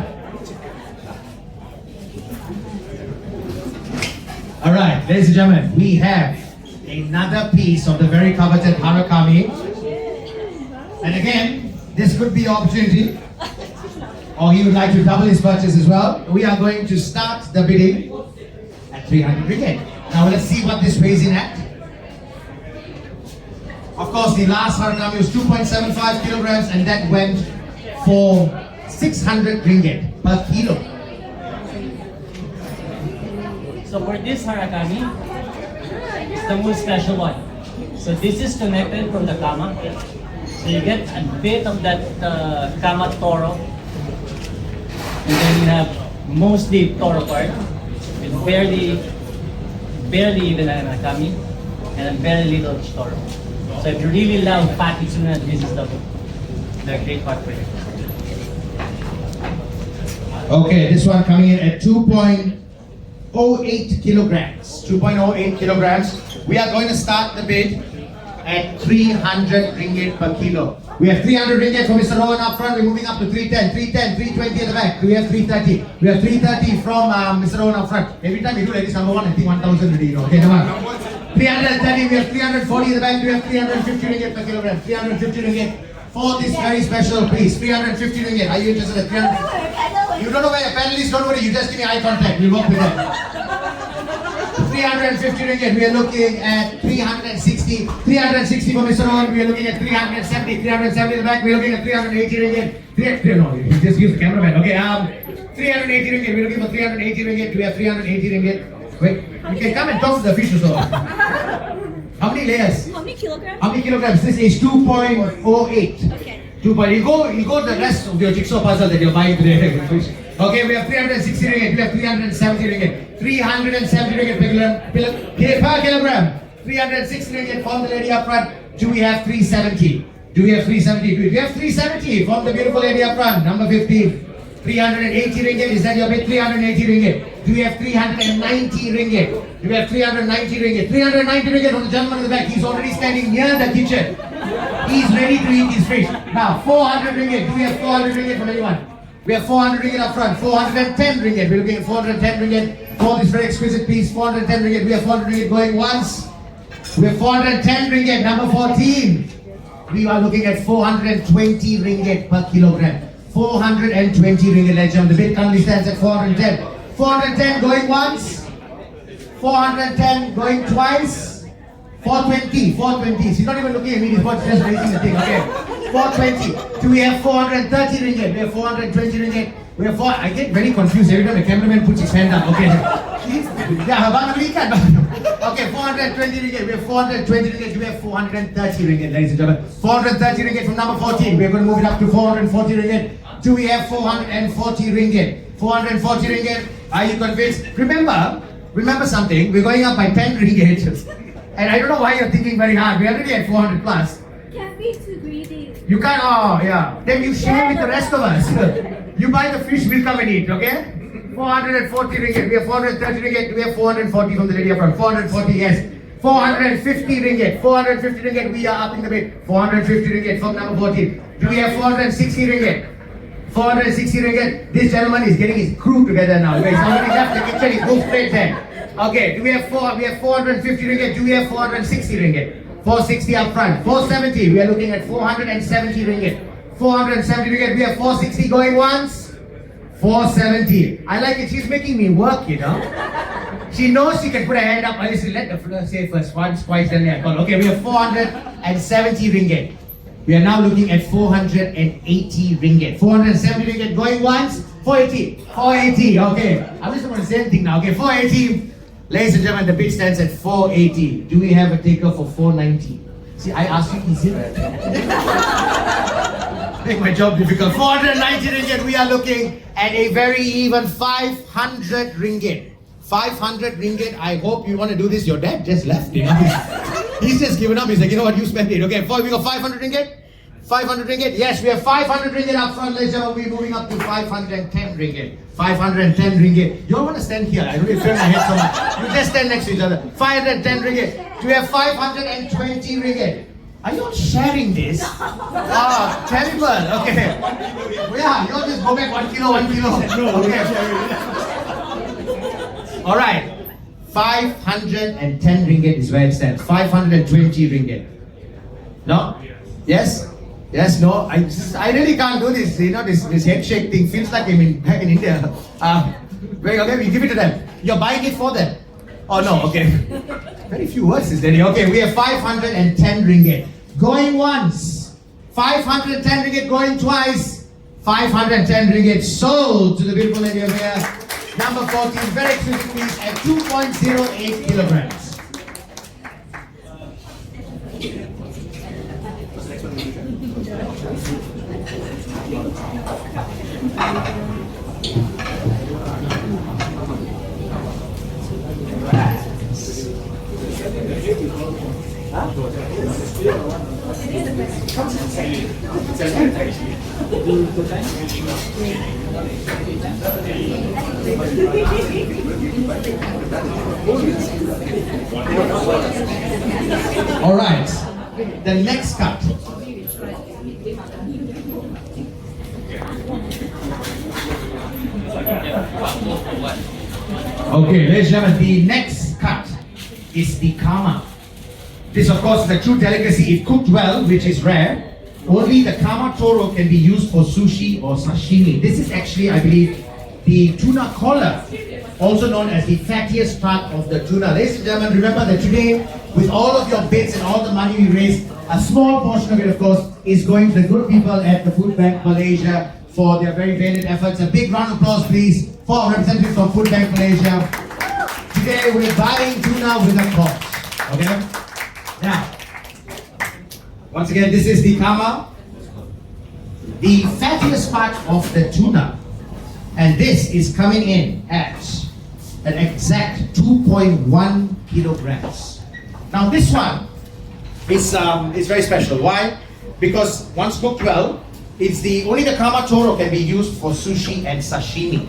All right, ladies and gentlemen, we have another piece of the very coveted harakami. And again, this could be your opportunity. Or he would like to double his purchase as well. We are going to start the bidding at 300 ringgit. Now let's see what this weighs in at. Of course, the last harakami was 2.75 kilograms and that went for 600 ringgit per kilo. So for this harakami, it's the most special one. So this is connected from the kama. So you get a bit of that kama toro. And then you have mostly toro part, with barely even an harakami, and very little toro. So if you really love fatty tuna, this is the great part for you. Okay, this one coming in at 2.08 kilograms. 2.08 kilograms. We are going to start the bid at 300 ringgit per kilo. We have 300 ringgit from Mr. Rowan up front. We're moving up to 310, 320 at the back. We have 330. We have 330 from Mr. Rowan up front. Every time we do like this, number one, I think 1,000 already. Okay, come on. 330, we have 340 at the back. We have 350 ringgit per kilogram. 350 ringgit for this very special piece. 350 ringgit. Are you interested in 300? You don't know where your panel is, don't worry. You just give me eye contact. We'll work with that. 350 ringgit, we are looking at 360 for Mr. Rowan, we are looking at 370 in the back, we are looking at 380 ringgit. No, just use the cameraman. Okay, 380 ringgit, we are looking for 380 ringgit, we have 380 ringgit. Wait, you can come and talk to the fish also. How many layers? How many kilograms? How many kilograms? This is 2.08. Okay. 2. You go the rest of your jigsaw puzzle that you're buying today. Okay, we have 360 ringgit, we have 370 ringgit. 370 ringgit per kilogram. 360 ringgit from the lady up front. Do we have 370? Do we have 370? We have 370 from the beautiful lady up front. Number 15. 380 ringgit. Is that your bid? 380 ringgit. Do we have 390 ringgit? Do we have 390 ringgit? 390 ringgit from the gentleman in the back. He's already standing near the kitchen. He's ready to eat his fish. Now, 400 ringgit. Do we have 400 ringgit from anyone? We have 400 ringgit up front. 410 ringgit. We're looking at 410 ringgit for this very exquisite piece. 410 ringgit. We have 400 ringgit going once. We have 410 ringgit. Number 14. We are looking at 420 ringgit per kilogram. 420 ringgit, ladies and gentlemen. The bid currently stands at 410. 410 going once. 410 going twice. 420. So he's not even looking at me. He's just raising the thing. Okay. 420. Do we have 430 ringgit? We have 420 ringgit. We have I get very confused every time the cameraman puts his hand up. Okay. Okay, 420 ringgit. We have 420 ringgit. We have 430 ringgit, ladies and gentlemen. 430 ringgit from number 14. We're going to move it up to 440 ringgit. Do we have 440 ringgit? 440 ringgit. Are you convinced? Remember, remember something, we're going up by 10 ringgit. And I don't know why you're thinking very hard. We're already at 400 plus. Can't be too greedy. You can't, oh yeah. Then you share with the rest of us. You buy the fish, we'll come and eat, okay? 440 ringgit, we have 430 ringgit, we have 440 from the lady up front. 440, yes. 450 ringgit, 450 ringgit, we are upping the bid. 450 ringgit from number 14. Do we have 460 ringgit? 460 ringgit. This gentleman is getting his crew together now. He's already left the kitchen, he's moved straight there. Okay, do we have 450 ringgit? Do we have 460 ringgit? 460 up front. 470, we are looking at 470 ringgit. 470 ringgit, we have 460 going once. 470. I like it, she's making me work, you know. She knows she can put her hand up. Listen, let the fellow say first, once, twice, then I call. Okay, we have 470 ringgit. We are now looking at 480 ringgit. 470 ringgit going once. 480. 480. Okay. I'm just going to say anything now. Okay, 480. Ladies and gentlemen, the bid stands at 480. Do we have a taker for 490? See, I asked you easy. Make my job difficult. 490 ringgit. We are looking at a very even 500 ringgit. 500 ringgit. I hope you want to do this. Your dad just left, you know. He's just given up. He's like, you know what, you spend it. Okay, we got 500 ringgit? 500 ringgit? Yes, we have 500 ringgit up front, ladies and gentlemen. We're moving up to 510 ringgit. 510 ringgit. You all want to stand here. I don't need to turn my head so much. You just stand next to each other. 510 ringgit. Do we have 520 ringgit? Are you all sharing this? Ah, terrible. Okay. Yeah, you all just go back 1 kilo, 1 kilo. Okay. All right. 510 ringgit is where it stands. 520 ringgit. No? Yes? Yes, no? I really can't do this. You know, this head shake thing feels like I'm back in India. Wait, okay, we give it to them. You're buying it for them. Oh no, okay. Very few words is there. Okay, we have 510 ringgit. Going once. 510 ringgit going twice. 510 ringgit sold to the beautiful lady over here. Number 14, very expensive piece at 2.08 kilograms. All right, the next cut. Okay, ladies and gentlemen, the next cut is the kama. This, of course, is a true delicacy. If cooked well, which is rare, only the kama toro can be used for sushi or sashimi. This is actually, I believe, the tuna collar, also known as the fattiest part of the tuna. Ladies and gentlemen, remember that today, with all of your bids and all the money we raise, a small portion of it, of course, is going to the good people at the Food Bank Malaysia for their very valiant efforts. A big round of applause, please, for our representatives from Food Bank Malaysia. Today, we're buying tuna with a cost. Okay? Now, once again, this is the kama, the fattiest part of the tuna. And this is coming in at an exact 2.1 kilograms. Now this one is very special. Why? Because once cooked well, only the kama toro can be used for sushi and sashimi.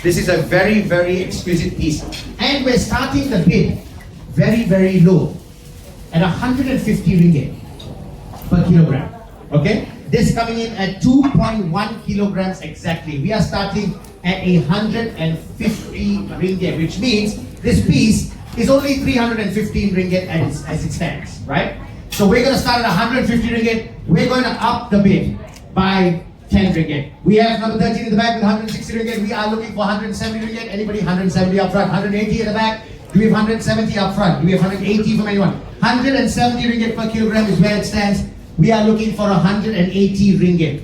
This is a very, very exquisite piece. And we're starting the bid very, very low at 150 ringgit per kilogram. Okay? This coming in at 2.1 kilograms exactly. We are starting at 150 ringgit, which means this piece is only 315 ringgit as it stands, right? So we're going to start at 150 ringgit. We're going to up the bid by 10 ringgit. We have number 13 in the back with 160 ringgit. We are looking for 170 ringgit. Anybody? 170 up front. 180 in the back. Do we have 170 up front? Do we have 180 from anyone? 170 ringgit per kilogram is where it stands. We are looking for 180 ringgit.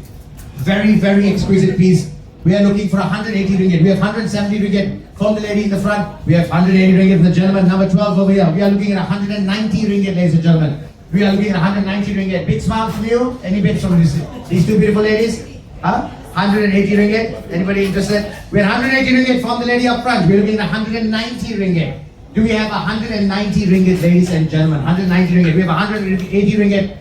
Very, very exquisite piece. We are looking for 180 ringgit. We have 170 ringgit from the lady in the front. We have 180 ringgit from the gentleman, number 12 over here. We are looking at 190 ringgit, ladies and gentlemen. We are looking at 190 ringgit. Big smile from you. Any bids from these two beautiful ladies? Huh? 180 ringgit. Anybody interested? We have 180 ringgit from the lady up front. We're looking at 190 ringgit. Do we have 190 ringgit, ladies and gentlemen? 190 ringgit. We have 180 ringgit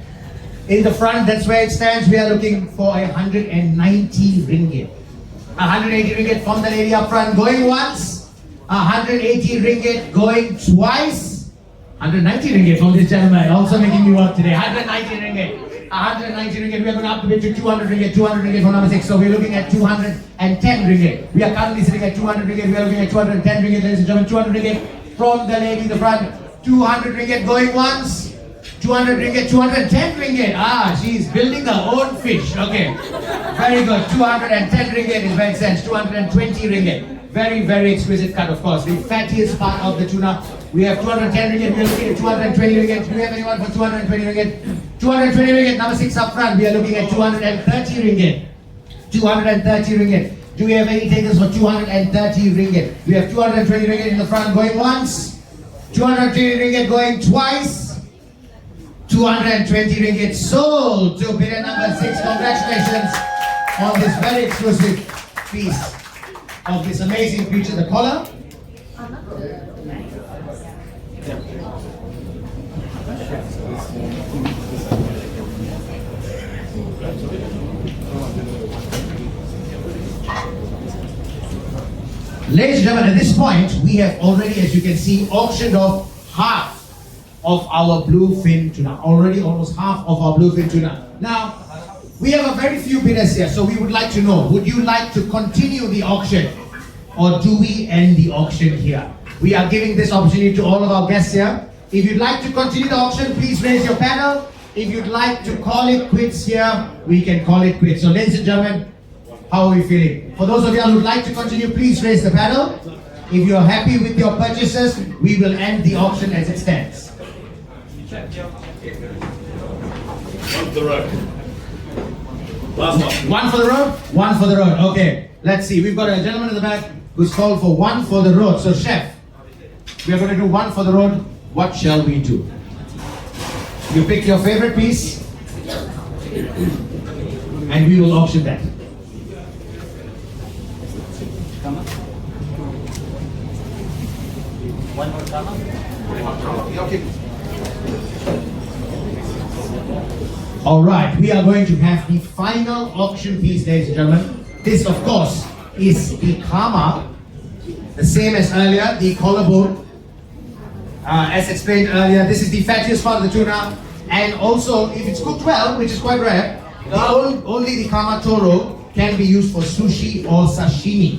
in the front. That's where it stands. We are looking for 190 ringgit. 180 ringgit from the lady up front. Going once. 180 ringgit going twice. 190 ringgit from this gentleman. Also making me work today. 190 ringgit. 190 ringgit. We are going to up the bid to 200 ringgit. 200 ringgit from number 6. So we're looking at 210 ringgit. We are currently sitting at 200 ringgit. We are looking at 210 ringgit, ladies and gentlemen. 200 ringgit from the lady in the front. 200 ringgit going once. 200 ringgit, 210 ringgit. Ah, she's building her own fish. Okay. Very good. 210 ringgit is where it stands. 220 ringgit. Very, very exquisite cut, of course. The fattiest part of the tuna. We have 210 ringgit. We are looking at 220 ringgit. Do we have anyone for 220 ringgit? 220 ringgit. Number 6 up front. We are looking at 230 ringgit. 230 ringgit. Do we have any takers for 230 ringgit? We have 220 ringgit in the front going once. 220 ringgit going twice. 220 ringgit sold to bidder number 6. Congratulations on this very exclusive piece of this amazing creature, the collar. Ladies and gentlemen, at this point, we have already, as you can see, auctioned off half of our bluefin tuna. Already almost half of our bluefin tuna. Now, we have a very few bidders here, so we would like to know, would you like to continue the auction or do we end the auction here? We are giving this opportunity to all of our guests here. If you'd like to continue the auction, please raise your panel. If you'd like to call it quits here, we can call it quits. So ladies and gentlemen, how are we feeling? For those of you who'd like to continue, please raise the panel. If you're happy with your purchases, we will end the auction as it stands. One for the road. Last one. One for the road, one for the road. Okay, let's see. We've got a gentleman in the back who's called for one for the road. So chef, we are going to do one for the road. What shall we do? You pick your favorite piece and we will auction that. Kama? One more kama? Okay. All right, we are going to have the final auction piece, ladies and gentlemen. This, of course, is the kama, the same as earlier, the collarbone. As explained earlier, this is the fattiest part of the tuna, and also, if it's cooked well, which is quite rare, only the kama toro can be used for sushi or sashimi.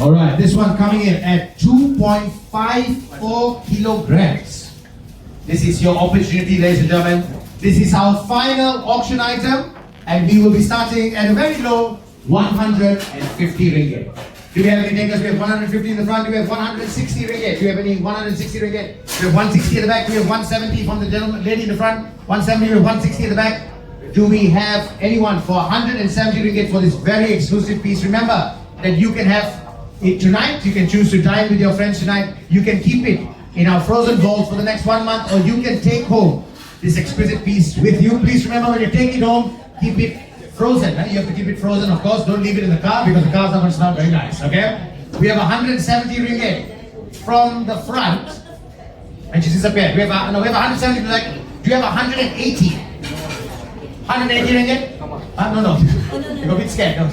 All right, this one coming in at 2.54 kilograms. This is your opportunity, ladies and gentlemen. This is our final auction item, and we will be starting at a very low 150 ringgit. Do we have any takers? We have 150 in the front. Do we have 160 ringgit? Do we have any 160 ringgit? We have 160 at the back. We have 170 from the gentleman, lady in the front. 170. We have 160 at the back. Do we have anyone for 170 ringgit for this very exclusive piece? Remember that you can have it tonight. You can choose to dine with your friends tonight. You can keep it in our frozen vault for the next 1 month, or you can take home this exquisite piece with you. Please remember, when you take it home, keep it frozen. You have to keep it frozen, of course. Don't leave it in the car because the car's not going to smell very nice. Okay? We have 170 ringgit from the front, and she disappeared. We have 170 ringgit. Do you have 180? 180 ringgit? No. You got a bit scared. No.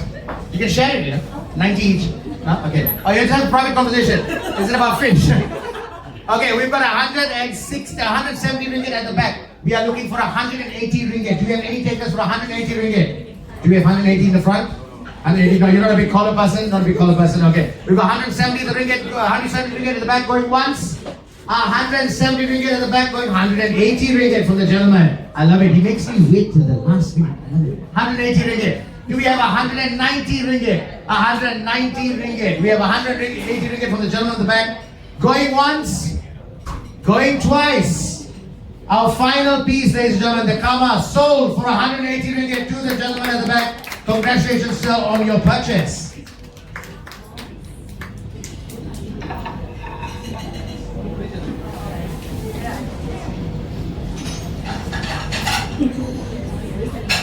You can share it, you know. 90 each. No? Okay. Oh, you have to have a private conversation. Is it about fish? Okay, we've got 170 ringgit at the back. We are looking for 180 ringgit. Do we have any takers for 180 ringgit? Do we have 180 in the front? 180. No, you're not a big collar person. Not a big collar person. Okay. We've got 170 ringgit. 170 ringgit at the back going once. 170 ringgit at the back going 180 ringgit from the gentleman. I love it. He makes me wait till the last minute. 180 ringgit. Do we have 190 ringgit? 190 ringgit. We have 180 ringgit from the gentleman at the back. Going once. Going twice. Our final piece, ladies and gentlemen, the kama, sold for 180 ringgit to the gentleman at the back. Congratulations, sir, on your purchase.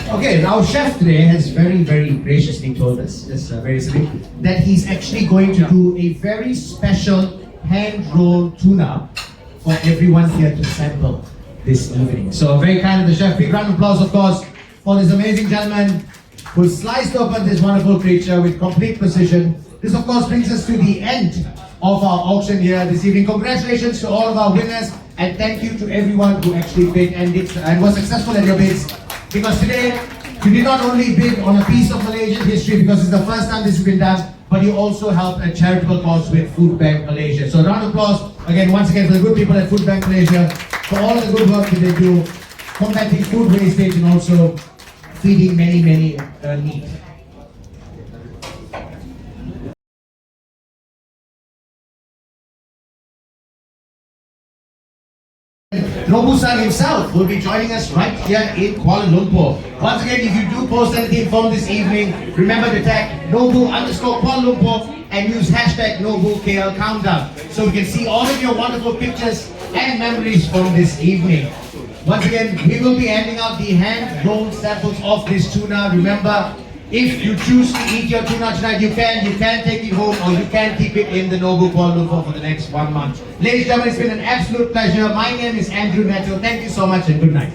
Okay, our chef today has very graciously told us, very simply, that he's actually going to do a very special hand-rolled tuna for everyone here to sample this evening. So very kind of the chef. Big round of applause, of course, for this amazing gentleman who sliced open this wonderful creature with complete precision. This, of course, brings us to the end of our auction here this evening. Congratulations to all of our winners, and thank you to everyone who actually bid and was successful at your bids. Because today, you did not only bid on a piece of Malaysian history, because it's the first time this has been done, but you also helped a charitable cause with Food Bank Malaysia. So a round of applause, once again, for the good people at Food Bank Malaysia, for all the good work that they do, combating food wastage and also feeding many need. Nobu-san himself will be joining us right here in Kuala Lumpur. Once again, if you do post anything from this evening, remember to tag Nobu_Kuala Lumpur and use hashtag NobuKL Countdown so we can see all of your wonderful pictures and memories from this evening. Once again, we will be handing out the hand-rolled samples of this tuna. Remember, if you choose to eat your tuna tonight, you can take it home or you can keep it in the Nobu Kuala Lumpur for the next 1 month. Ladies and gentlemen, it's been an absolute pleasure. My name is Andrew Neto. Thank you so much and good night.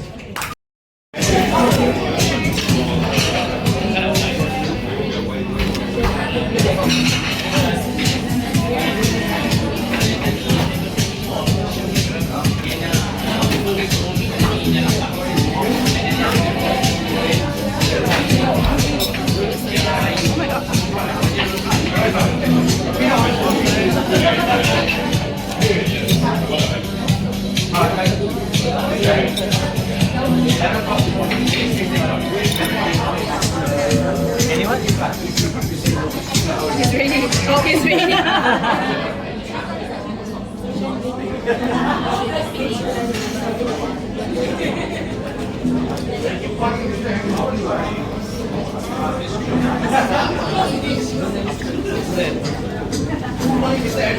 It's raining. Oh, it's raining. With the head.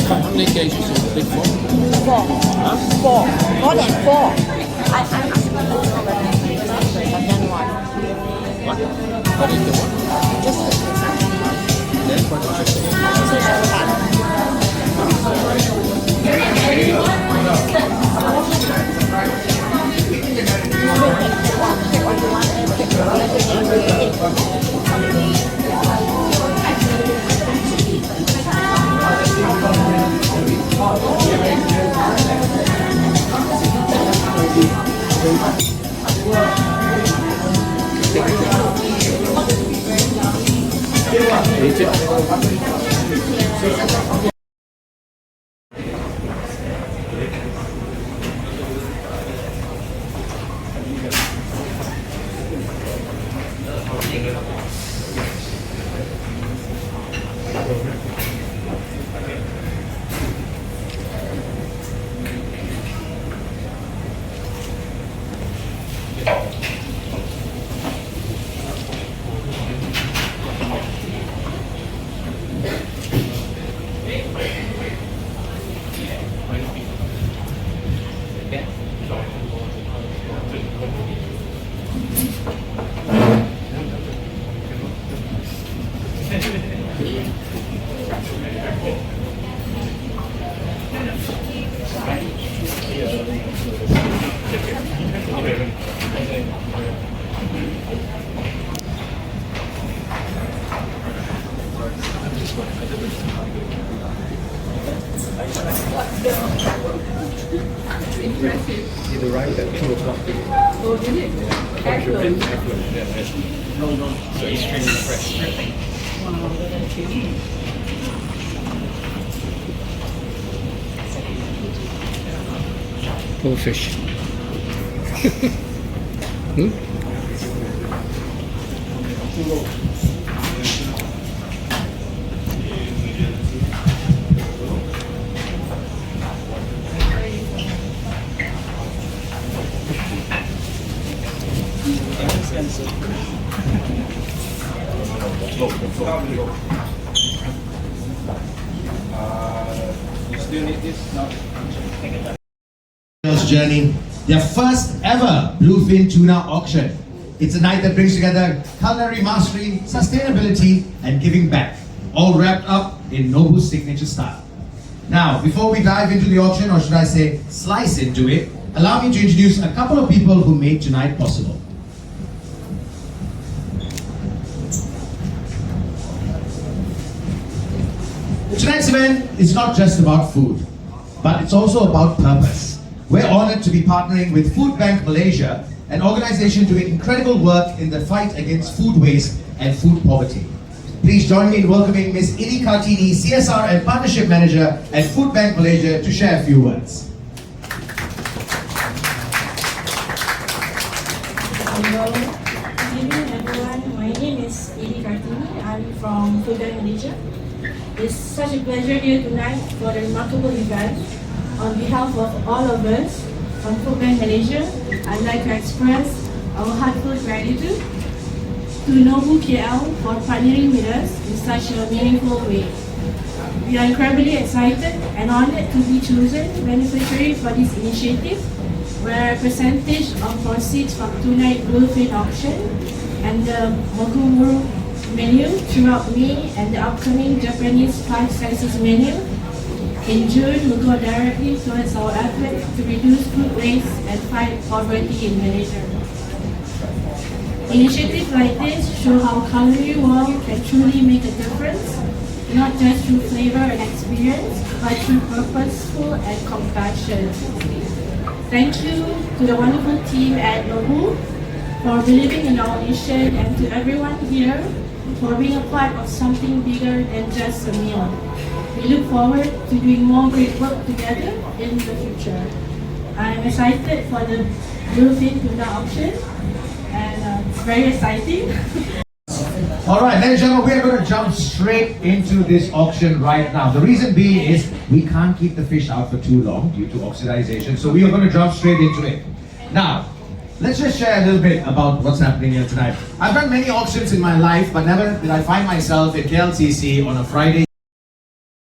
How many kgs is the big one? Four. More than four. I asked for the young one. What? But in the one? Then what did you say? It arrived at 2 o'clock. Oh, did it? Excellent. So it's extremely fresh. Full fish. Journey, their first ever Bluefin tuna auction. It's a night that brings together culinary mastery, sustainability, and giving back, all wrapped up in Nobu's signature style. Now, before we dive into the auction, or should I say, slice into it, allow me to introduce a couple of people who made tonight possible. Tonight's event is not just about food, but it's also about purpose. We're honored to be partnering with Food Bank Malaysia, an organization doing incredible work in the fight against food waste and food poverty. Please join me in welcoming Ms. Ini Kartini, CSR and Partnership Manager at Food Bank Malaysia, to share a few words. Hello, good evening everyone. My name is Ini Kartini. I'm from Food Bank Malaysia. It's such a pleasure here tonight for the remarkable event. On behalf of all of us from Food Bank Malaysia, I'd like to express our heartfelt gratitude to Nobu KL for partnering with us in such a meaningful way. We are incredibly excited and honored to be chosen beneficiary for this initiative, where a percentage of proceeds from tonight's Bluefin auction and the Mokumuru menu throughout May and the upcoming Japanese 5 senses menu in June will go directly towards our effort to reduce food waste and fight poverty in Malaysia. Initiatives like this show how culinary world can truly make a difference, not just through flavor and experience, but through purposeful and compassion. Thank you to the wonderful team at Nobu for believing in our mission, and to everyone here for being a part of something bigger than just a meal. We look forward to doing more great work together in the future. I'm excited for the Bluefin tuna auction, and it's very exciting. Alright, ladies and gentlemen, we are going to jump straight into this auction right now. The reason being is we can't keep the fish out for too long due to oxidization, so we are going to jump straight into it. Now, let's just share a little bit about what's happening here tonight. I've done many auctions in my life, but never did I find myself in KLCC on a Friday